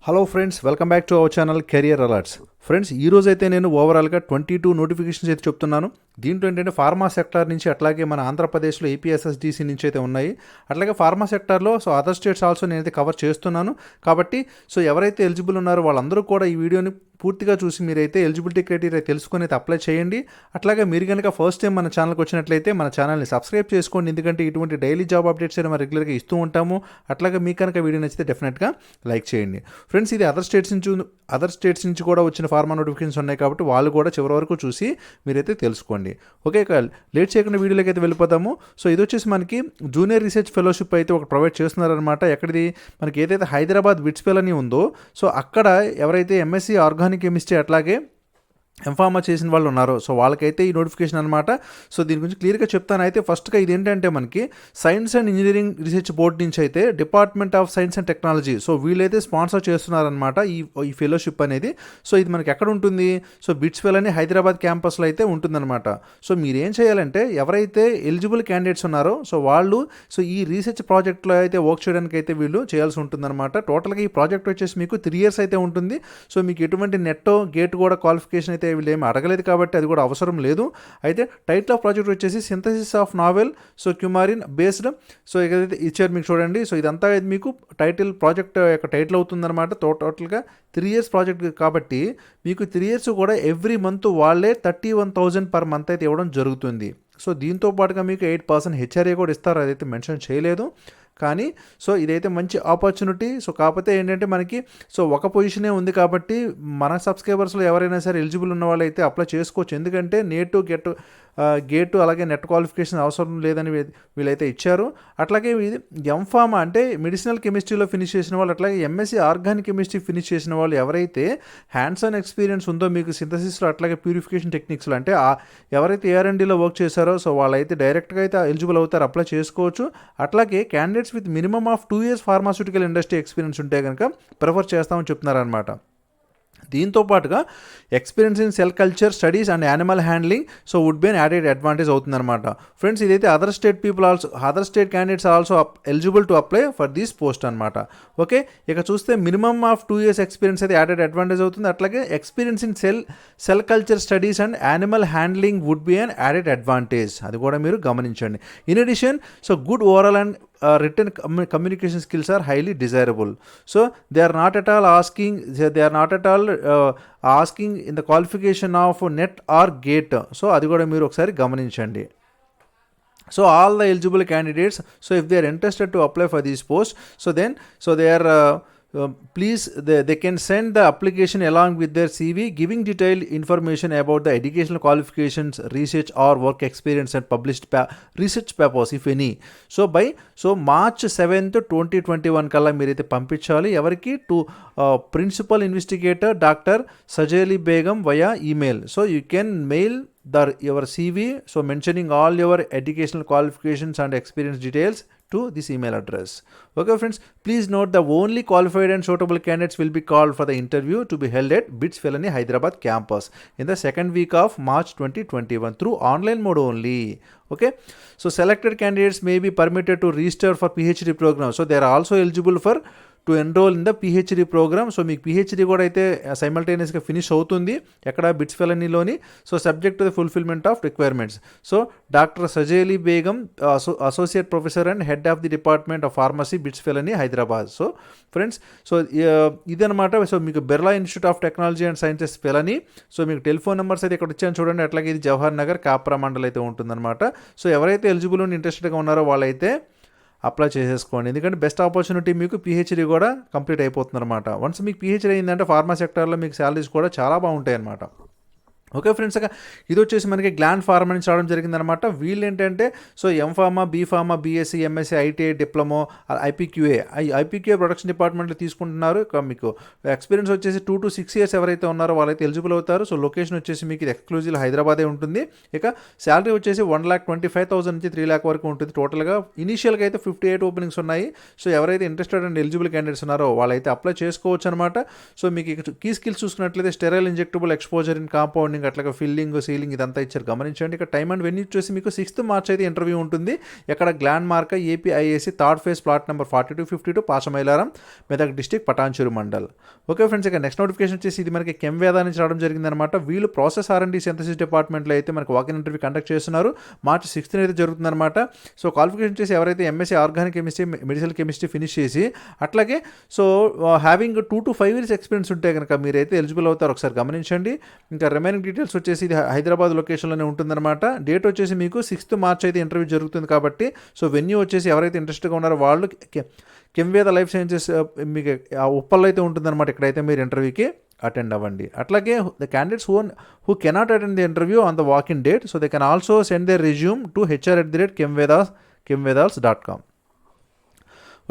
Hello friends, welcome back to our channel career alerts. Friends, ఈ రోజు అయితే నేను ఓవరాల్గా 22 నోటిఫికేషన్స్ అయితే చెప్తున్నాను. దీంట్లో ఏంటంటే ఫార్మా సెక్టార్ నుంచి, అట్లాగే మన ఆంధ్రప్రదేశ్లో ఏపీఎస్ఎస్డిసి నుంచి అయితే ఉన్నాయి. అట్లాగే ఫార్మా సెక్టార్లో అదర్ స్టేట్స్ ఆల్సో నేనైతే కవర్ చేస్తున్నాను. కాబట్టి ఎవరైతే ఎలిజిబుల్ ఉన్నారో వాళ్ళందరూ కూడా ఈ వీడియోని పూర్తిగా చూసి మీరైతే ఎలిజిబిలిటీ క్రైటీరియా తెలుసుకొని అయితే అప్లై చేయండి. అట్లాగే మీరు కనుక ఫస్ట్ టైం మన ఛానల్కి వచ్చినట్లయితే మన ఛానల్ని సబ్స్క్రైబ్ చేసుకోండి, ఎందుకంటే ఇటువంటి డైలీ జాబ్ అప్డేట్స్ అయితే మనం రెగ్యులర్గా ఇస్తూ ఉంటాము. అట్లాగే మీకు కనుక వీడియో నచ్చితే డెఫినెట్గా లైక్ చేయండి. ఫ్రెండ్స్, ఇది అదర్ స్టేట్స్ నుంచి కూడా వచ్చిన ఫార్మా నోటిఫికేషన్స్ ఉన్నాయి, కాబట్టి వాళ్ళు కూడా చివరి వరకు చూసి మీరైతే తెలుసుకోండి. ఓకే, లేట్ చేయకుండా వీడియోలోకి అయితే వెళ్ళిపోతాము. ఇది వచ్చేసి మనకి జూనియర్ రీసెర్చ్ ఫెలోషిప్ అయితే ఒకటి ప్రొవైడ్ చేస్తున్నారనమాట. ఎక్కడిది మనకి ఏదైతే హైదరాబాద్ విట్స్పెల్ అని ఉందో, అక్కడ ఎవరైతే ఎంఎస్సీ ఆర్గానిక్ కెమిస్ట్రీ అట్లాగే ఎంఫార్మా చేసిన వాళ్ళు ఉన్నారు, వాళ్ళకైతే ఈ నోటిఫికేషన్ అనమాట. దీని గురించి క్లియర్గా చెప్తాను. అయితే ఫస్ట్గా ఇది ఏంటంటే మనకి science and engineering research board నుంచి అయితే department of science and technology వీళ్ళైతే స్పాన్సర్ చేస్తున్నారనమాట ఈ ఫెలోషిప్ అనేది. ఇది మనకి ఎక్కడ ఉంటుంది? బిట్స్వెల్ అని హైదరాబాద్ క్యాంపస్లో అయితే ఉంటుందన్నమాట. మీరు ఏం చేయాలంటే ఎవరైతే ఎలిజిబుల్ క్యాండిడేట్స్ ఉన్నారో వాళ్ళు ఈ రీసెర్చ్ ప్రాజెక్ట్లో అయితే వర్క్ చేయడానికి అయితే వీళ్ళు చేయాల్సి ఉంటుందన్నమాట. టోటల్గా ఈ ప్రాజెక్ట్ వచ్చేసి మీకు 3 years అయితే ఉంటుంది. మీకు ఎటువంటి నెట్ గేట్ కూడా క్వాలిఫికేషన్ అయితే వీళ్ళు ఏమి అడగలేదు, కాబట్టి అది కూడా అవసరం లేదు. అయితే టైటిల్ ఆఫ్ ప్రాజెక్ట్ వచ్చేసి సింథసిస్ ఆఫ్ నావెల్ క్యూమారిన్ బేస్డ్ ఏదైతే ఇచ్చారు మీకు చూడండి. ఇదంతా మీకు ప్రాజెక్ట్ యొక్క టైటిల్ అవుతుందన్నమాట. టోటల్గా 3 years ప్రాజెక్ట్ కాబట్టి మీకు 3 years కూడా ఎవ్రీ మంత్ వాళ్ళే 31,000 per month అయితే ఇవ్వడం జరుగుతుంది. దీంతో పాటుగా మీకు 8% హెచ్ఆర్ఏ కూడా ఇస్తారు, అదైతే మెన్షన్ చేయలేదు. కానీ ఇదైతే మంచి ఆపర్చునిటీ. కాకపోతే ఏంటంటే మనకి ఒక పొజిషనే ఉంది, కాబట్టి మన సబ్స్క్రైబర్స్లో ఎవరైనా సరే ఎలిజిబుల్ ఉన్న వాళ్ళు అయితే అప్లై చేసుకోవచ్చు. ఎందుకంటే గేటు అలాగే నెట్ క్వాలిఫికేషన్ అవసరం లేదని వీళ్ళైతే ఇచ్చారు. అట్లాగే ఇది ఎంఫార్మా అంటే మెడిసినల్ కెమిస్ట్రీలో ఫినిష్ చేసిన వాళ్ళు, అట్లాగే ఎంఎస్సీ ఆర్గానిక్ కెమిస్ట్రీ ఫినిష్ చేసిన వాళ్ళు ఎవరైతే హ్యాండ్స్ ఆన్ ఎక్స్పీరియన్స్ ఉందో మీకు సింథసిస్లో అట్లాగే ప్యూరిఫికేషన్ టెక్నిక్స్లో, అంటే ఎవరైతే AR&Dలో వర్క్ చేశారో వాళ్ళైతే డైరెక్ట్గా అయితే ఎలిజిబుల్ అవుతారు, అప్లై చేసుకోవచ్చు. అట్లాగే candidates with minimum of 2 years pharmaceutical industry experience ఉంటే కనుక ప్రిఫర్ చేస్తామని చెప్తున్నారనమాట. దీంతో పాటుగా experience in cell culture studies and animal handling would be an added advantage అవుతుందన్నమాట. ఫ్రెండ్స్, ఇదైతే other state candidates also eligible to apply for this post అనమాట. Okay, ఇక చూస్తే మినిమమ్ ఆఫ్ 2 years ఎక్స్పీరియన్స్ అయితే యాడెడ్ అడ్వాంటేజ్ అవుతుంది. అట్లాగే experience in cell culture studies and animal handling would be an added advantage, అది కూడా మీరు గమనించండి. In addition good overall and written communication skills are highly desirable. They are not at all asking in the qualification of net or gate. అది కూడా మీరు ఒకసారి గమనించండి. All the eligible candidates, if they are interested to apply for these posts, they are please they can send the application along with their CV giving detailed information about the educational qualifications, research or work experience and published research papers if any. By March 7th 2021 కల్లా మీరైతే పంపించాలి. ఎవరికి? To principal investigator doctor Sajeli Begum via email. You can mail your CV mentioning all your educational qualifications and experience details to this email address. Okay friends, please note the only qualified and suitable candidates will be called for the interview to be held at BITS Felony Hyderabad campus in the second week of March 2021 through online mode only. Okay, selected candidates may be permitted to register for PhD program. They are also eligible for to enrol in the PhD programme. మీకు PhD కూడా అయితే సైమల్టేనియస్గా finish అవుతుంది ఎక్కడ బిట్స్ ఫెలనీలోని. Subject to the fulfilment of requirements. Doctor Sajeli Begum, associate professor and head of the department of pharmacy BITS Pilani Hyderabad. Friends, ఇదనమాట. మీకు Birla institute of technology and sciences Pilani. మీకు టెలిఫోన్ నెంబర్స్ అయితే ఇక్కడ ఇచ్చాను చూడండి. అట్లాగే ఇది జవహర్ నగర్ కాప్రా మండల్ అయితే ఉంటుందన్నమాట. ఎవరైతే ఎలిజిబుల్ అండ్ ఇంట్రెస్టెడ్గా ఉన్నారో వాళ్ళైతే అప్లై చేసేసుకోండి, ఎందుకంటే బెస్ట్ ఆపర్చునిటీ మీకు పిహెచ్డీ కూడా కంప్లీట్ అయిపోతుంది అనమాట. వన్స్ మీకు పిహెచ్డీ అయిందంటే ఫార్మా సెక్టర్లో మీకు శాలరీస్ కూడా చాలా బాగుంటాయి అన్నమాట. ఓకే ఫ్రెండ్స్, ఇది వచ్చేసి మనకి గ్లాండ్ ఫార్మా నుంచి రావడం జరిగిందనమాట. వీళ్ళు ఏంటంటే MPharm, B Pharma, BSc, MSc, ITI, diploma, IPQA production డిపార్ట్మెంట్లో తీసుకుంటున్నారు. మీకు ఎక్స్పీరియన్స్ వచ్చేసి 2 to 6 years ఎవరైతే ఉన్నారో వాళ్ళైతే ఎలిజిబుల్ అవుతారు. లొకేషన్ వచ్చేసి మీకు ఇది ఎక్స్క్లూజివ్ హైదరాబాదే ఉంటుంది. ఇక శాలరీ వచ్చేసి 1,25,000 నుంచి 3 lakh వరకు ఉంటుంది. టోటల్గా ఇనీషియల్గా అయితే 58 ఓపెనింగ్స్ ఉన్నాయి. ఎవరైతే ఇంట్రెస్టెడ్ అండ్ ఎలిజిబుల్ క్యాండిడేట్స్ ఉన్నారో వాళ్ళైతే అప్లై చేసుకోవచ్చు అనమాట. మీకు కీ స్కిల్స్ చూసుకున్నట్లయితే sterile injectable exposure in compounding coding అట్లాగే ఫిల్లింగ్ సీలింగ్ ఇదంతా ఇచ్చారు గమనించండి. ఇక టైం అండ్ వెన్యూ వచ్చేసి మీకు 6th March అయితే ఇంటర్వ్యూ ఉంటుంది. ఎక్కడ గ్లాండ్ మార్క APIIC third phase plot number 4252 Pashamylaram Medak district Patancheru mandal. Okay friends, ఇక నెక్స్ట్ నోటిఫికేషన్ వచ్చేసి ఇది మనకి కెమ్వేదా నుంచి రావడం జరిగిందనమాట. వీళ్ళు ప్రాసెస్ R&D సింథసిస్ డిపార్ట్మెంట్లో అయితే మనకి వాకిన్ ఇంటర్వ్యూ కండక్ట్ చేస్తున్నారు. March 6th అయితే జరుగుతుందన్నమాట. సో క్వాలిఫికేషన్ వచ్చేసి ఎవరైతే MSc organic chemistry medicinal chemistry finish చేసి అట్లాగే so having 2 to 5 years experience ఉంటే కనుక మీరైతే ఎలిజిబుల్ అవుతారు. ఒకసారి గమనించండి. ఇంకా రిమైనింగ్ డీటెయిల్స్ వచ్చేసి ఇది హైదరాబాద్ లొకేషన్లోనే ఉంటుందన్నమాట. డేట్ వచ్చేసి మీకు 6th March అయితే ఇంటర్వ్యూ జరుగుతుంది కాబట్టి సో వెన్యూ వచ్చేసి ఎవరైతే ఇంట్రెస్ట్గా ఉన్నారో వాళ్ళు కెమ్వేద లైఫ్ సైన్సెస్ మీకు ఉప్పల్లో అయితే ఉంటుందన్నమాట. ఇక్కడైతే మీరు ఇంటర్వ్యూకి అటెండ్ అవ్వండి. అట్లాగే the candidates who cannot attend the interview on the walk in date so they can also send their resume to hr@kemvedals.com.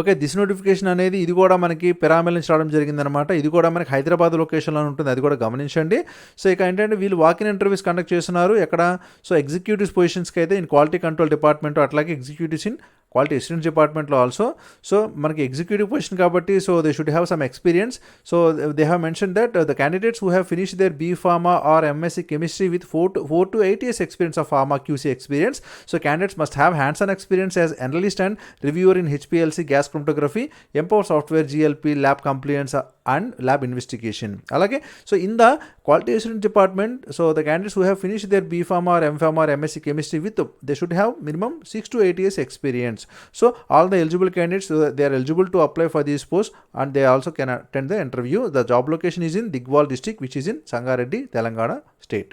Okay, this notification అనేది ఇది కూడా మనకి పిరామిల్ నుంచి రావడం జరిగిందనమాట. ఇది కూడా మనకి హైదరాబాద్ లొకేషన్లో ఉంటుంది, అది కూడా గమనించండి. సో ఇక ఏంటంటే వీళ్ళు వాకిన్ ఇంటర్వ్యూస్ కండక్ట్ చేస్తున్నారు. ఎక్కడ సో ఎగ్జిక్యూటివ్స్ పొజిషన్స్కి అయితే ఇన్ క్వాలిటీ కంట్రోల్ డిపార్ట్మెంట్ అట్లాగే ఎగ్జిక్యూటివ్స్ ఇన్ క్వాలిటీ అసిస్టెన్స్ డిపార్ట్మెంట్లో ఆల్సో. సో మనకి ఎగ్జిక్యూటివ్ పొజిషన్ కాబట్టి so they should have some experience. So they have mention that the candidates who have finish their B pharma or MSc chemistry with 4 to 8 years experience of pharma QC experience. So candidates must have hands-on experience as analyst and reviewer in HPLC gas chromatography, Empower software, GLP, lab compliance and lab investigation. Alage, so in the quality assurance department, so the candidates who have finished their B Pharma or M Pharma or MSc chemistry with they should have minimum 6 to 8 years experience. So all the eligible candidates they are eligible to apply for these posts and they also can attend the interview. The job location is in Digwal district, which is in Sangareddy, Telangana state.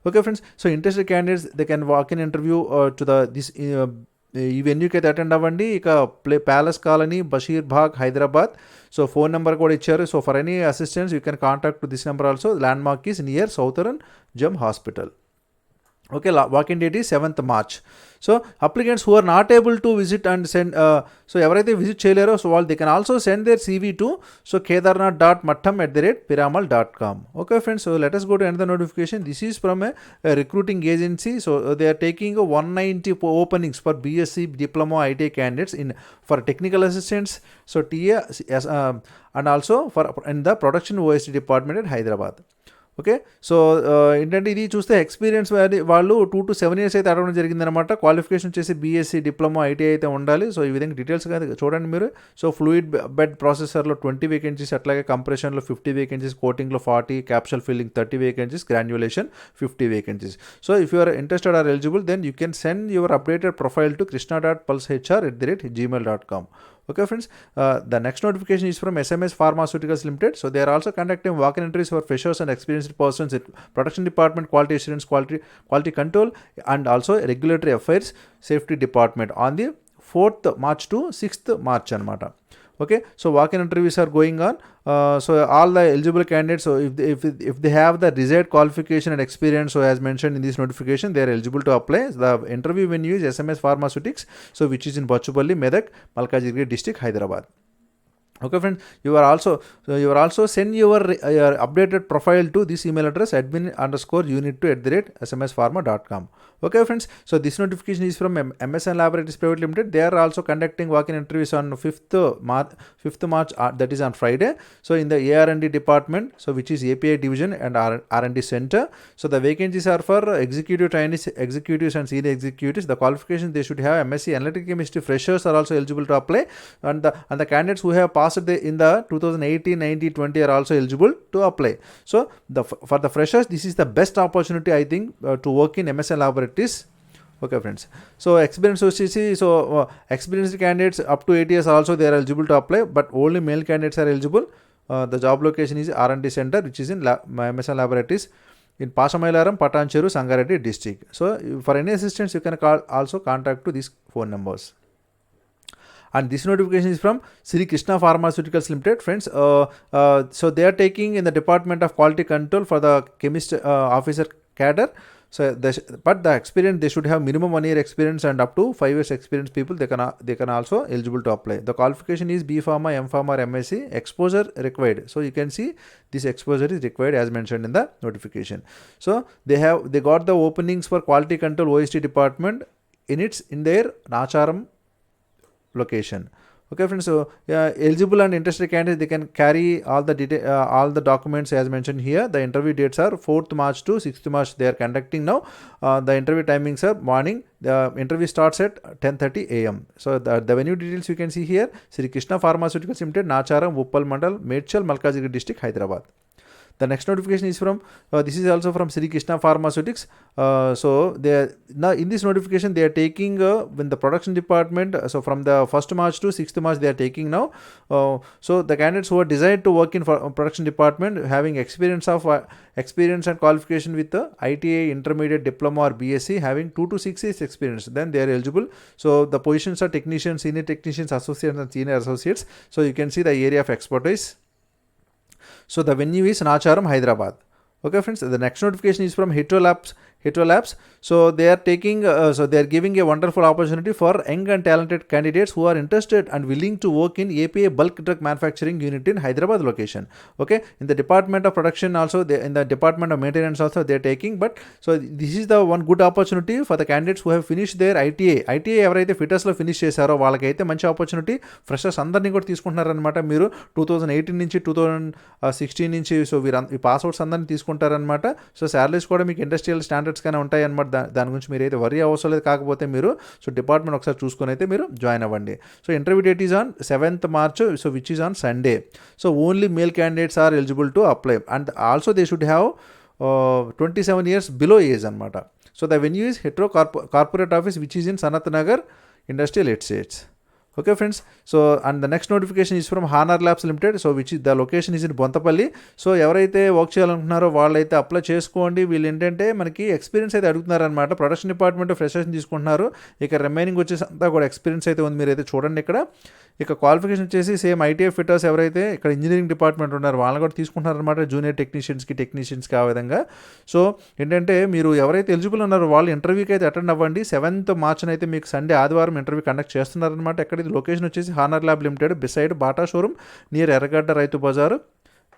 Okay friends, so interested candidates they can walk in interview to the this ఈ వెన్యూకి అయితే attend అవ్వండి. ఇక palace colony, Basheer Bagh, Hyderabad. So phone number కూడా ఇచ్చారు. So for any assistance you can contact to this number also. Landmark is near southern gem hospital. Okay, walk-in date is 7th March. So applicants who are not able to visit and send so ఎవరైతే visit చేయలేరో so వాళ్ళు they can also send their CV to so kedarnath.mattam@piramal.com. Okay friends, so let us go to another notification. This is from a recruiting agency. So they are taking 190 openings for BSc diploma IT candidates for technical assistants, so TA and also for in the production OSD department at Hyderabad. Okay, so ఏంటంటే ఇది చూస్తే experience వాళ్ళు 2 to 7 years అయితే అడగడం జరిగిందనమాట. Qualification వచ్చేసి BSc diploma ITI అయితే ఉండాలి. సో ఈ విధంగా డీటెయిల్స్గా చూడండి మీరు. సో ఫ్లూయిడ్ బెడ్ ప్రాసెసర్లో 20 వేకెన్సీస్, అట్లాగే కంప్రెషన్లో 50 వేకెన్సీస్, కోటింగ్లో 40, capsule filling 30 vacancies, granulation 50 vacancies. So if you are interested or eligible then you can send your updated profile to krishna.pulsehr@gmail.com. Okay friends, the next notification is from SMS Pharmaceuticals Limited. So they are also conducting walk-in interviews for freshers and experienced persons in production department, quality assurance, quality control and also regulatory affairs safety department on the 4th March to 6th March anamata. Okay, so walk-in interviews are going on. So all the eligible candidates, so if they have the desired qualification and experience, so as mentioned in this notification, they are eligible to apply. The interview venue is SMS Pharmaceutics, so which is in Bachupalli, Medak, Malkajgiri district, Hyderabad. Okay friends, you are also send your updated profile to this email address admin_unit2@smspharma.com. Okay friends, so this notification is from MSN Laboratories Private Limited. They are also conducting walk-in interviews on 5th March, that is on Friday. So in the AR&D department, so which is API division and R&D center. So the vacancies are for executive trainees, executives and senior executives. The qualifications they should have MSc Analytical Chemistry. Freshers are also eligible to apply, and the candidates who have passed in the 2018, 19, 20 are also eligible to apply. So for the freshers, this is the best opportunity I think to work in MSN Laboratories. Okay friends, so experience OCC, so experienced candidates up to 8 years also they are eligible to apply, but only male candidates are eligible. The job location is R&D center, which is in MSN Laboratories in Pasamailaram, Patancheru, Sangareddy district. So for any assistance you can also contact to these phone numbers. And this notification is from Sri Krishna Pharmaceuticals Limited. Friends, so they are taking in the Department of Quality Control for the chemist officer cadre. So but the experience they should have minimum 1 year experience and up to 5 years experience people they can also eligible to apply. The qualification is B Pharma, M Pharma or MSc. Exposure required. So you can see this exposure is required as mentioned in the notification. So they got the openings for quality control OST department in their Nacharam location. Okay, friends. So eligible and interested candidates, they can carry all the documents as mentioned here. The interview dates are 4th March to 6th March. They are conducting now. The interview timings are morning. The interview starts at 10:30 a.m. So the venue details you can see here. Sri Krishna Pharmaceuticals Limited, Nacharam, Uppal Mandal, Medchal, Malkajgiri District, Hyderabad. The next notification is from this is also from Sri Krishna Pharmaceutics. So they are, now in this notification they are taking in the production department. So from the 1st March to 6th March they are taking now. So the candidates who are desired to work in production department having experience and qualification with the ITA, intermediate, diploma or BSc, having 2 to 6 years experience, then they are eligible. So the positions are technicians, senior technicians, associates and senior associates. So you can see the area of expertise. So the venue is Nacharam, Hyderabad. Okay, friends. The next notification is from Hetero Labs. So they are taking, they are giving a wonderful opportunity for young and talented candidates who are interested and willing to work in API bulk drug manufacturing unit in Hyderabad location. Okay, in the department of production also, in the department of maintenance also they are taking. But so this is the one good opportunity for the candidates who have finished their ITA ఎవరైతే ఫిటర్స్లో finish చేశారో వాళ్ళకైతే మంచి opportunity. Freshers అందరినీ కూడా తీసుకుంటున్నారనమాట. మీరు 2018 నుంచి 2016 నుంచి so ఈ పాస్అవుట్స్ అందరినీ తీసుకుంటారనమాట. సో శాలరీస్ కూడా మీకు ఇండస్ట్రియల్ స్టాండర్డ్స్ కానీ ఉంటాయి అనమాట. దాని గురించి మీరు అయితే వరీ అవసరం లేదు. కాకపోతే మీరు సో డిపార్ట్మెంట్ ఒకసారి చూసుకొని అయితే మీరు జాయిన్ అవ్వండి. So interview date is on 7th March, so which is on Sunday. So only male candidates are eligible to apply and also they should have 27 years below age అనమాట. So the venue is Hetero corporate office which is in Sanath Nagar industrial estates. Okay, friends. So and the next notification is from Hanar Labs Limited. So which is the location is in Bontapalli. So ఎవరైతే work చేయాలనుకుంటున్నారో వాళ్ళైతే apply చేసుకోండి. వీళ్ళు ఏంటంటే మనకి experience అయితే అడుగుతున్నారనమాట. Production department freshers తీసుకుంటున్నారు. ఇక రిమైనింగ్ వచ్చేసి అంతా కూడా ఎక్స్పీరియన్స్ అయితే ఉంది. మీరు అయితే చూడండి ఇక్కడ. ఇక క్వాలిఫికేషన్ వచ్చేసి సేమ్ ఐటీఐ ఫిటర్స్ ఎవరైతే ఇక్కడ ఇంజనీరింగ్ డిపార్ట్మెంట్ ఉన్నారో వాళ్ళని కూడా తీసుకుంటున్నారనమాట. జూనియర్ టెక్నీషియన్స్కి ఆ విధంగా. సో ఏంటంటే మీరు ఎవరైతే ఎలిజిబుల్ ఉన్నారో వాళ్ళు ఇంటర్వ్యూకి అయితే అటెండ్ అవ్వండి. 7th March అయితే మీకు సండే ఆదివారం ఇంటర్వ్యూ కండక్ట్ చేస్తున్నారనమాట. ఎక్కడ లొకేషన్ వచ్చేసి honour lab limited beside Bata showroom near ఎర్రగడ్డ రైతు బజార్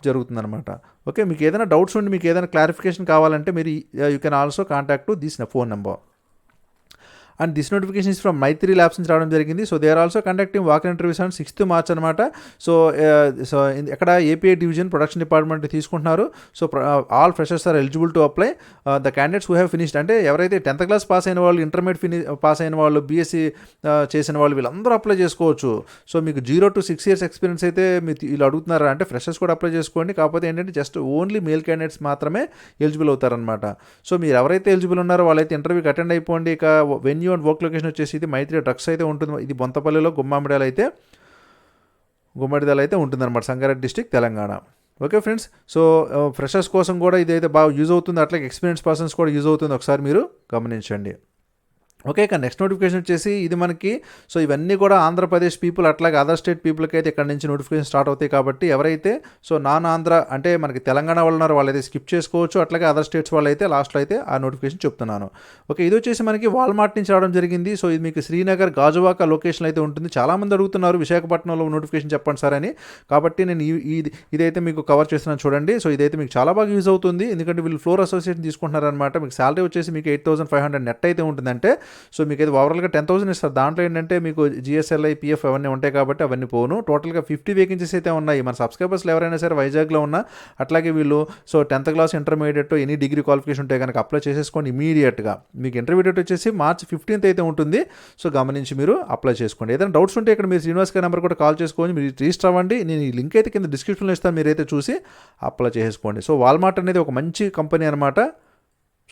జరుగుతుందన్నమాట. ఓకే, మీకు ఏదైనా డౌట్స్ ఉండి మీకు ఏదైనా క్లారిఫికేషన్ కావాలంటే మీరు you can also contact this phone number. And this notification is from Maitri labs నుంచి రావడం జరిగింది. So they are also conducting walk interviews on 6th March అనమాట. సో ఎక్కడ ఏపీఐ డివిజన్ ప్రొడక్షన్ డిపార్ట్మెంట్ తీసుకుంటున్నారు. So all freshers are eligible to apply. The candidates who have finished అంటే ఎవరైతే 10th class pass అయిన వాళ్ళు, ఇంటర్మీడియట్ పాస్ అయిన వాళ్ళు, BSc చేసిన వాళ్ళు వీళ్ళందరూ అప్లై చేసుకోవచ్చు. సో మీకు 0 to 6 years ఎక్స్పీరియన్స్ అయితే మీరు వీళ్ళు అడుగుతున్నారా అంటే ఫ్రెషర్స్ కూడా అప్లై చేసుకోండి. కాకపోతే ఏంటంటే జస్ట్ ఓన్లీ మేల్ క్యాండిడేట్స్ మాత్రమే ఎలిజిబుల్ అవుతారనమాట. సో మీరు ఎవరైతే ఎలిజిబుల్ ఉన్నారో వాళ్ళైతే ఇంటర్వ్యూకి అటెండ్ అయిపోండి. ఇక వెన్యూ అండ్ వర్క్ లొకేషన్ వచ్చేసి ఇది మైత్రి డ్రగ్స్ అయితే ఉంటుంది. ఇది బొంతపల్లిలో గుమ్మడిదల అయితే ఉంటుందన్నమాట, Sangareddy district, Telangana. Okay friends. So freshers కోసం కూడా ఇదైతే బాగా యూజ్ అవుతుంది. అట్లాగే ఎక్స్పీరియన్స్ పర్సన్స్ కూడా యూజ్ అవుతుంది. ఒకసారి మీరు గమనించండి. ఓకే, ఇక నెక్స్ట్ నోటిఫికేషన్ వచ్చేసి ఇది మనకి సో ఇవన్నీ కూడా ఆంధ్రప్రదేశ్ పీపుల్ అట్లాగే అదర్ స్టేట్ పీపుల్కి అయితే ఇక్కడ నుంచి నోటిఫికేషన్ స్టార్ట్ అవుతాయి. కాబట్టి ఎవరైతే సో నాన్ ఆంధ్ర అంటే మనకి తెలంగాణ వాళ్ళు ఉన్నారో వాళ్ళైతే స్కిప్ చేసుకోవచ్చు. అట్లాగే అదర్ స్టేట్స్ వాళ్ళు అయితే లాస్ట్లో అయితే ఆ నోటిఫికేషన్ చెప్తున్నాను. ఓకే, ఇది వచ్చేసి మనకి వాల్మార్ట్ నుంచి రావడం జరిగింది. సో ఇది మీకు శ్రీనగర్ గాజువాక లొకేషన్ అయితే ఉంటుంది. చాలామంది అడుగుతున్నారు విశాఖపట్నంలో నోటిఫికేషన్ చెప్పండి సార్ అని. కాబట్టి నేను ఇదైతే మీకు కవర్ చేస్తున్నాను చూడండి. సో ఇదైతే మీకు చాలా బాగా యూజ్ అవుతుంది. ఎందుకంటే వీళ్ళు ఫ్లోర్ అసోసియేషన్ తీసుకుంటున్నారనమాట. మీకు శాలరీ వచ్చేసి మీకు 8,500 నెట్ అయితే ఉంటుందంటే సో మీకు అయితే ఓవరాల్గా 10,000 ఇస్తారు. దాంట్లో ఏంటంటే మీకు జిఎస్ఎల్ఐ, పిఎఫ్ అవన్నీ ఉంటాయి కాబట్టి అవన్నీ పోను. టోటల్గా 50 వేకెన్సీస్ అయితే ఉన్నాయి. మన సబ్స్క్రైబర్స్లో ఎవరైనా సరే వైజాగ్లో ఉన్నా అట్లాగే వీళ్ళు so 10th class intermediate any degree qualification ఉంటే కనుక అప్లై చేసేసుకోండి ఇమీడియట్గా. మీకు ఇంటర్వ్యూ డేట్ వచ్చేసి March 15th అయితే ఉంటుంది. సో గమనించి మీరు అప్లై చేసుకోండి. ఏదైనా డౌట్స్ ఉంటే ఇక్కడ మీరు శ్రీనివాస్ గారి నెంబర్ కూడా కాల్ చేసుకోండి. మీరు రిజిస్టర్ అవ్వండి. నేను ఈ లింక్ అయితే కింద డిస్క్రిప్షన్లో ఇస్తాను, మీరైతే చూసి అప్లై చేసుకోండి. సో వాల్మార్ట్ అనేది ఒక మంచి కంపెనీ అనమాట,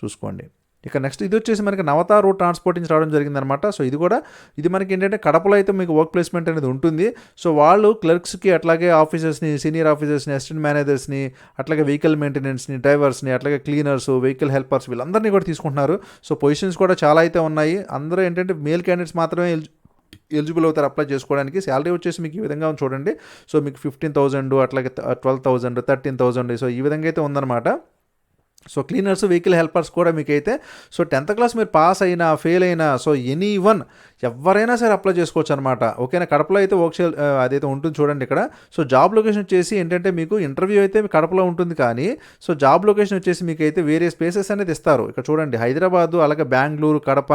చూసుకోండి. ఇక నెక్స్ట్ ఇది వచ్చేసి మనకి నవతా రోడ్ ట్రాన్స్పోర్ట్ నుంచి రావడం జరిగిందనమాట. సో ఇది మనకి ఏంటంటే కడపలో అయితే మీకు వర్క్ ప్లేస్మెంట్ అనేది ఉంటుంది. సో వాళ్ళు క్లర్క్స్కి అట్లాగే ఆఫీసర్స్ని, సీనియర్ ఆఫీసర్స్ని, అసిస్టెంట్ మేనేజర్స్ని, అట్లాగే వెహికల్ మెయింటెనెన్స్ని, డ్రైవర్స్ని, అట్లాగే క్లీనర్స్, వెహికల్ హెల్పర్స్ వీళ్ళందరినీ కూడా తీసుకుంటున్నారు. సో పొజిషన్స్ కూడా చాలా అయితే ఉన్నాయి. అందరూ ఏంటంటే మేల్ క్యాండిడేట్స్ మాత్రమే ఎలిజిబుల్ అవుతారు అప్లై చేసుకోవడానికి. శాలరీ వచ్చేసి మీకు ఈ విధంగా చూడండి. సో మీకు 15,000 అట్లాగే 12,000, 13,000 సో ఈ విధంగా అయితే ఉందన్నమాట. సో క్లీనర్స్, వెహికల్ హెల్పర్స్ కూడా మీకైతే సో 10th క్లాస్ మీరు పాస్ అయినా ఫెయిల్ అయినా సో ఎనీ వన్ ఎవరైనా సరే అప్లై చేసుకోవచ్చు అనమాట. ఓకేనా. కడపలో అయితే వర్క్షాప్ అదైతే ఉంటుంది చూడండి ఇక్కడ. సో జాబ్ లొకేషన్ వచ్చేసి ఏంటంటే మీకు ఇంటర్వ్యూ అయితే మీ కడపలో ఉంటుంది, కానీ సో జాబ్ లొకేషన్ వచ్చేసి మీకు అయితే వేరే స్పేసెస్ అనేది ఇస్తారు. ఇక్కడ చూడండి హైదరాబాదు, అలాగే బెంగళూరు, కడప.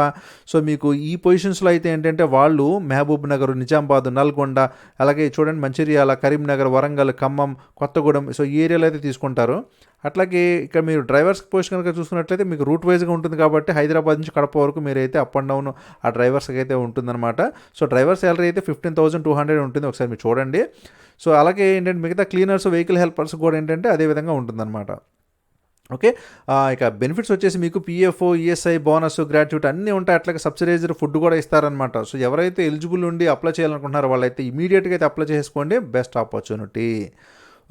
సో మీకు ఈ పొజిషన్స్లో అయితే ఏంటంటే వాళ్ళు మహబూబ్ నగర్, నిజామాబాద్, నల్గొండ, అలాగే చూడండి మంచిర్యాల, కరీంనగర్, వరంగల్, ఖమ్మం, కొత్తగూడెం, సో ఈ ఏరియాలో అయితే తీసుకుంటారు. అట్లాగే ఇక్కడ మీరు డ్రైవర్స్ పొజిషన్ కనుక చూసుకున్నట్లయితే మీకు రూట్ వైజ్గా ఉంటుంది కాబట్టి హైదరాబాద్ నుంచి కడప వరకు మీరైతే అప్ అండ్ డౌన్ ఆ డ్రైవర్స్కి అయితే ఉంటుందన్నమాట. సో డ్రైవర్ శాలరీ అయితే 15,200 ఉంటుంది, ఒకసారి మీరు చూడండి. సో అలాగే ఏంటంటే మిగతా క్లీనర్స్, వెహికల్ హెల్పర్స్ కూడా ఏంటంటే అదే విధంగా ఉంటుందన్నమాట. ఓకే. ఇక బెనిఫిట్స్ వచ్చేసి మీకు పిఎఫ్, ఈఎస్ఐ, బోనస్, గ్రాట్యుటీ అన్నీ ఉంటాయి. అట్లాగే సబ్సిడైజ్డ్ ఫుడ్ కూడా ఇస్తారనమాట. సో ఎవరైతే ఎలిజిబుల్ ఉండి అప్లై చేయాలనుకుంటున్నారో వాళ్ళైతే ఇమీడియట్గా అయితే అప్లై చేసుకోండి, బెస్ట్ ఆపర్చునిటీ.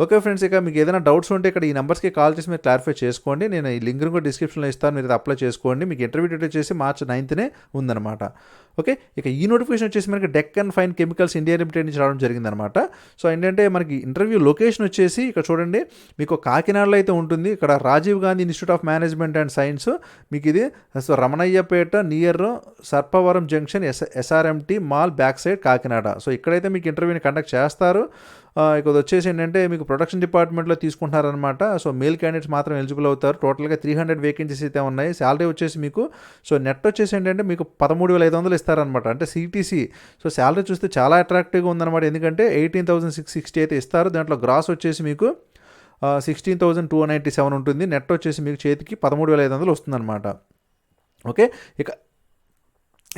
ఓకే ఫ్రెండ్స్, ఇక మీకు ఏదైనా డౌట్స్ ఉంటే ఇక్కడ ఈ నెంబర్స్కి కాల్ చేసి మీరు క్లారిఫై చేసుకోండి. నేను ఈ లింక్ కూడా డిస్క్రిప్షన్లో ఇస్తాను, మీరు అప్లై చేసుకోండి. మీకు ఇంటర్వ్యూ డేట్ వచ్చేసి March 9th ఉందన్నమాట. ఓకే. ఇక ఈ నోటిఫికేషన్ వచ్చేసి మనకి Deccan fine chemicals India limited నుంచి రావడం జరిగిందనమాట. సో ఏంటంటే మనకి ఇంటర్వ్యూ లొకేషన్ వచ్చేసి ఇక్కడ చూడండి మీకు కాకినాడలో అయితే ఉంటుంది. ఇక్కడ Rajiv Gandhi institute of management and science, మీకు ఇది so Ramanayyapeta near Sarpavaram junction, SRMT mall back side, Kakinada. So ఇక్కడైతే మీకు ఇంటర్వ్యూని కండక్ట్ చేస్తారు. ఇక వచ్చేసి ఏంటంటే మీకు ప్రొడక్షన్ డిపార్ట్మెంట్లో తీసుకుంటున్నారనమాట. సో మేల్ క్యాండిడేట్స్ మాత్రం ఎలిజిబుల్ అవుతారు. టోటల్గా 300 వేకెన్సీస్ అయితే ఉన్నాయి. శాలరీ వచ్చేసి మీకు సో నెట్ వచ్చేసి ఏంటంటే మీకు 13,500 ఇస్తారనమాట, అంటే CTC. సో శాలరీ చూస్తే చాలా అట్రాక్టివ్గా ఉందన్నమాట, ఎందుకంటే 18,660 అయితే ఇస్తారు. దాంట్లో గ్రాస్ వచ్చేసి మీకు 16,297 ఉంటుంది. నెట్ వచ్చేసి మీకు చేతికి 13,500 వస్తుందన్నమాట. ఓకే.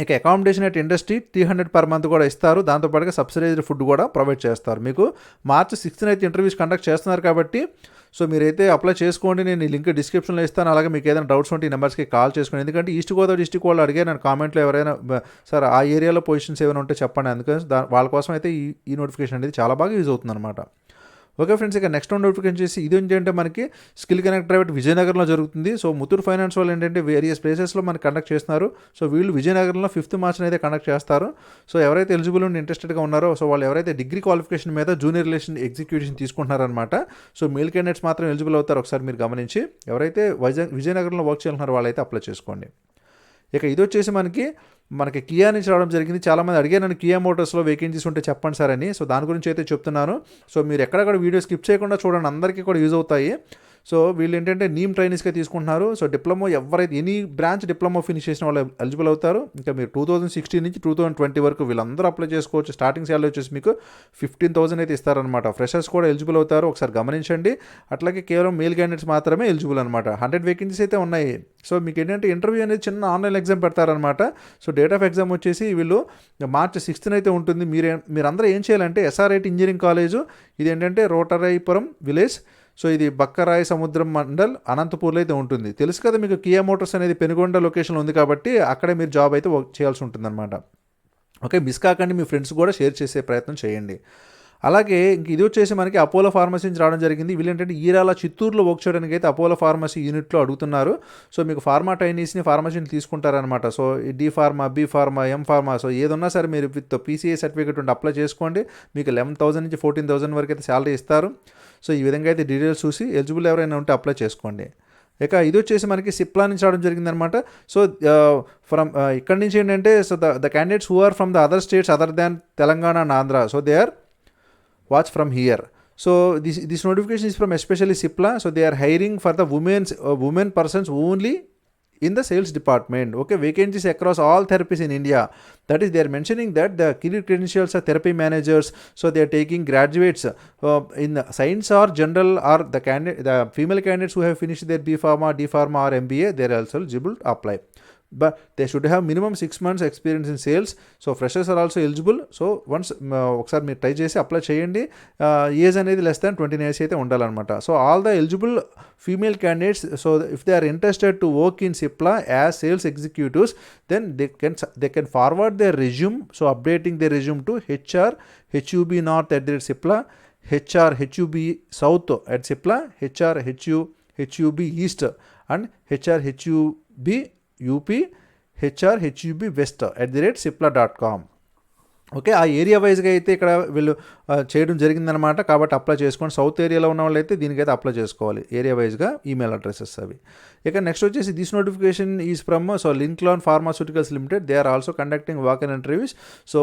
ఇక accommodation at industry 300 per month కూడా ఇస్తారు. దాంతోపాటుగా సబ్సిడైజ్డ్ ఫుడ్ కూడా ప్రొవైడ్ చేస్తారు. మీకు March 6th అయితే ఇంటర్వ్యూస్ కండక్ట్ చేస్తున్నారు కాబట్టి సో మీరైతే అప్లై చేసుకోండి. నేను ఈ లింక్ డిస్క్రిప్షన్లో ఇస్తాను. అలాగే మీకు ఏదైనా డౌట్స్ ఉంటే ఈ నెంబర్స్కి కాల్ చేసుకోండి. ఎందుకంటే ఈస్ట్ గోదావరి డిస్ట్రిక్ట్ వాళ్ళు అడిగారు నేను కామెంట్లో, ఎవరైనా సార్ ఆ ఏరియాలో పొజిషన్స్ ఏమైనా ఉంటే చెప్పండి. అందుకని వాళ్ళ కోసం అయితే ఈ నోటిఫికేషన్ అనేది చాలా బాగా యూజ్ అవుతుంది అనమాట. ఓకే ఫ్రెండ్స్, ఇక నెక్స్ట్ నోటిఫికేషన్ చేసి ఇది ఏంటంటే మనకి స్కిల్ కనెక్ట్ ప్రైవేట్ విజయనగరంలో జరుగుతుంది. సో ముత్తూట్ ఫైనాన్స్ వాళ్ళు ఏంటంటే వేరియస్ ప్లేసెస్లో మనకి కండక్ట్ చేస్తున్నారు. సో వీళ్ళు విజయనగరంలో 5th March అయితే కండక్ట్ చేస్తారు. సో ఎవరైతే ఎలిజిబుల్ ఉండి ఇంట్రెస్టెడ్గా ఉన్నారో సో వాళ్ళు ఎవరైతే డిగ్రీ క్వాలిఫికేషన్ మీద జూనియర్ రిలేషన్ ఎగ్జిక్యూషన్ తీసుకుంటున్నారనమాట. సో మేల్ క్యాండిడేట్స్ మాత్రం ఎలిజిబుల్ అవుతారు. ఒకసారి మీరు గమనించి ఎవరైతే విజయనగరంలో వర్క్ చేస్తున్నారో వాళ్ళైతే అప్లై చేసుకోండి. ఇక ఇది వచ్చేసి మనకి కియా నుంచి రావడం జరిగింది. చాలామంది అడిగారు నన్ను కియా మోటార్స్లో వేకెన్సీస్ ఉంటే చెప్పండి సార్ అని. సో దాని గురించి అయితే చెప్తున్నాను. సో మీరు ఎక్కడక్కడ వీడియో స్కిప్ చేయకుండా చూడండి, అందరికీ కూడా యూజ్ అవుతాయి. సో వీళ్ళు ఏంటంటే నీమ్ ట్రైనీస్గా తీసుకుంటున్నారు. సో డిప్లొమా ఎవరైతే ఎనీ బ్రాంచ్ డిప్లొమా ఫినిష్ చేసిన వాళ్ళు ఎలిజిబుల్ అవుతారు. ఇంకా మీరు 2016 నుంచి 2020 వరకు వీళ్ళందరూ అప్లై చేసుకోవచ్చు. స్టార్టింగ్ శాలరీ వచ్చేసి మీకు 15,000 అయితే ఇస్తారనమాట. ఫ్రెషర్స్ కూడా ఎలిజిబుల్ అవుతారు, ఒకసారి గమనించండి. అట్లాగే కేవలం మేల్ క్యాండిడేట్స్ మాత్రమే ఎలిజిబుల్ అనమాట. 100 వేకెన్సీస్ అయితే ఉన్నాయి. సో మీకు ఏంటంటే ఇంటర్వ్యూ అనేది చిన్న ఆన్లైన్ ఎగ్జామ్ పెడతారనమాట. సో డేట్ ఆఫ్ ఎగ్జామ్ వచ్చేసి వీళ్ళు March 6th అయితే ఉంటుంది. మీరందరూ ఏం చేయాలంటే SRIT ఇంజనీరింగ్ కాలేజు, ఇది ఏంటంటే రోటరైపురం విలేజ్. సో ఇది బక్కరాయి సముద్రం మండల్, అనంతపూర్లో అయితే ఉంటుంది. తెలుసు కదా మీకు కియా మోటార్స్ అనేది పెనుగొండ లొకేషన్లో ఉంది కాబట్టి అక్కడే మీరు జాబ్ అయితే వర్క్ చేయాల్సి ఉంటుందన్నమాట. ఓకే, మిస్ కాకండి, మీ ఫ్రెండ్స్ కూడా షేర్ చేసే ప్రయత్నం చేయండి. అలాగే ఇంక ఇది వచ్చేసి మనకి అపోలో ఫార్మసీ నుంచి రావడం జరిగింది. వీళ్ళు ఏంటంటే ఈరాల చిత్తూరులో వర్క్ చేయడానికి అయితే అపోలో ఫార్మసీ యూనిట్లో అడుగుతున్నారు. సో మీకు ఫార్మా ట్రైనీస్ని ఫార్మసీని తీసుకుంటారనమాట. So D pharma, B pharma, M pharma, so ఏదన్నా సరే మీరు విత్ PCA సర్టిఫికేట్ ఉంటే అప్లై చేసుకోండి. మీకు 11,000 నుంచి 14,000 వరకు అయితే శాలరీ ఇస్తారు. సో ఈ విధంగా అయితే డీటెయిల్స్ చూసి ఎలిజిబుల్ ఎవరైనా ఉంటే అప్లై చేసుకోండి. ఇక ఇది వచ్చేసి మనకి సిప్లా నుంచి రావడం జరిగిందనమాట. సో ఇక్కడ నుంచి ఏంటంటే so the candidates who are from the other states other than Telangana and Andhra, so they are watch from here. So this notification is from especially Cipla. So they are hiring for the women persons only in the sales department. Okay, vacancies across all therapies in India. That is, they are mentioning that the career credentials are therapy managers. So they are taking graduates in science or general, or the female candidates who have finished their B Pharma, D Pharma or MBA, they are also eligible to apply. But they should have minimum 6 months experience in sales. So freshers are also eligible. So once ఒకసారి మీరు try చేసి apply చేయండి. Age అనేది less than 29 years అయితే ఉండాలన్నమాట. So all the eligible female candidates, so if they are interested to work in Cipla as sales executives, then they can forward their resume. So updating their resume to HR@HUB North @Cipla, HR@HUB South @Cipla, HR@HUB East and HR@HUB UP, HR@HUB West @Cipla.com. Okay. ఆ area వైజ్‌గా అయితే ఇక్కడ వీళ్ళు చేయడం జరిగిందనమాట. కాబట్టి apply చేసుకోండి. South ఏరియాలో ఉన్న వాళ్ళైతే దీనికైతే అప్లై చేసుకోవాలి. ఏరియా వైజ్‌గా ఈమెయిల్ అడ్రెసెస్ అవి. ఇక నెక్స్ట్ వచ్చేసి this notification is from Lincoln pharmaceuticals limited. They are also conducting walk in interviews. So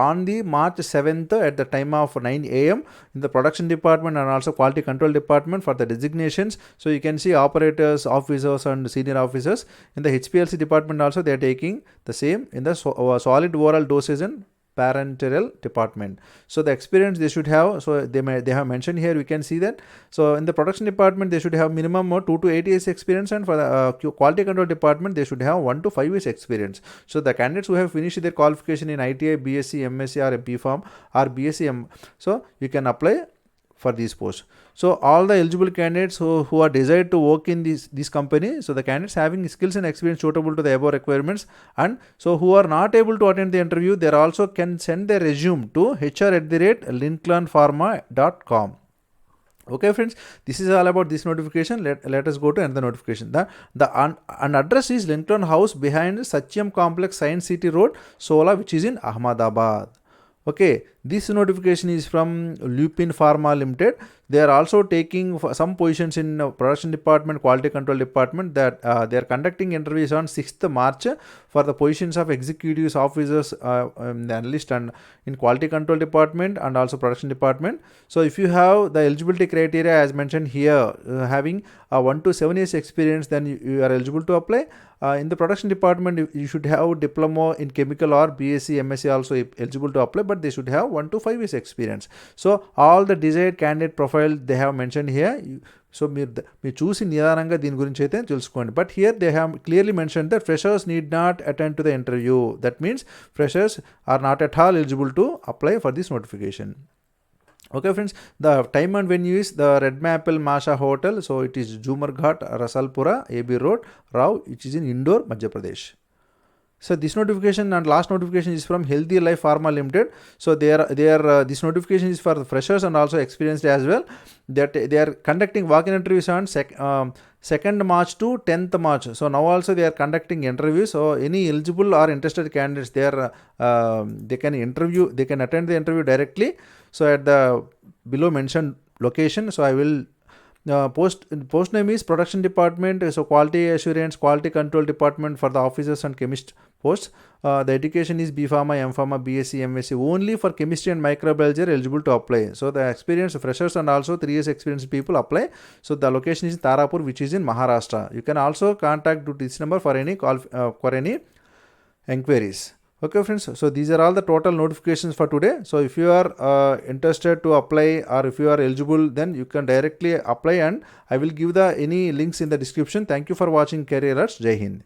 on the March 7th at the time of 9 AM in the production department and also quality control department for the designations. So you can see operators, officers and senior officers. In the HPLC department also they are taking the same in the solid oral dosage and parenteral department. So the experience they should have, so they have mentioned here, we can see that. So in the production department they should have minimum 2 to 8 years experience, and for the quality control department they should have 1 to 5 years experience. So the candidates who have finished their qualification in ITI, BSc, MSc or BPharm or BSc so you can apply for these posts. So all the eligible candidates who are desired to work in this company, so the candidates having skills and experience suitable to the above requirements, and so who are not able to attend the interview, they also can send their resume to hr@linklanpharma.com. Okay friends, this is all about this notification. Let us go to another notification. The address is Linklan House behind Satyam Complex, Science City Road, Sola, which is in Ahmedabad. Okay, this notification is from Lupin Pharma Limited. They are also taking some positions in production department, quality control department, that they are conducting interviews on 6th March for the positions of executives, officers, the analyst, and in quality control department and also production department. So if you have the eligibility criteria as mentioned here, having 1 to 7 years experience, then you are eligible to apply. In the production department you should have diploma in chemical or BSc, MSc also eligible to apply, but they should have 1 to 5 years experience. So all the desired candidate profile they have mentioned here. So మీరు చూసి నిదానంగా దీని గురించి అయితే తెలుసుకోండి. But here they have clearly mention that freshers need not attend to the interview. That means freshers are not at all eligible to apply for this notification. Okay friends, the time and venue is the Red Maple Masha Hotel. So it is Jumar Ghat, Rasalpura, AB Road, Rao, which is in Indore, Madhya Pradesh. So this notification and last notification is from Healthy Life Pharma Limited. So this notification is for the freshers and also experienced as well. That they are conducting walk-in interviews on 2nd March to 10th March. So now also they are conducting interviews. So any eligible or interested candidates, they can attend the interview directly. So at the below mentioned location, so I will post name is production department, so quality assurance, quality control department for the officers and chemist posts. The education is B Pharma, M Pharma, BSc, MSc. Only for chemistry and microbiology are eligible to apply. So the experienced freshers and also 3 years experienced people apply. So the location is Tarapur, which is in Maharashtra. You can also contact to this number for any call for any enquiries. Okay friends, so these are all the total notifications for today. So if you are interested to apply or if you are eligible, then you can directly apply, and I will give the any links in the description. Thank you for watching Career Alerts. Jai Hind.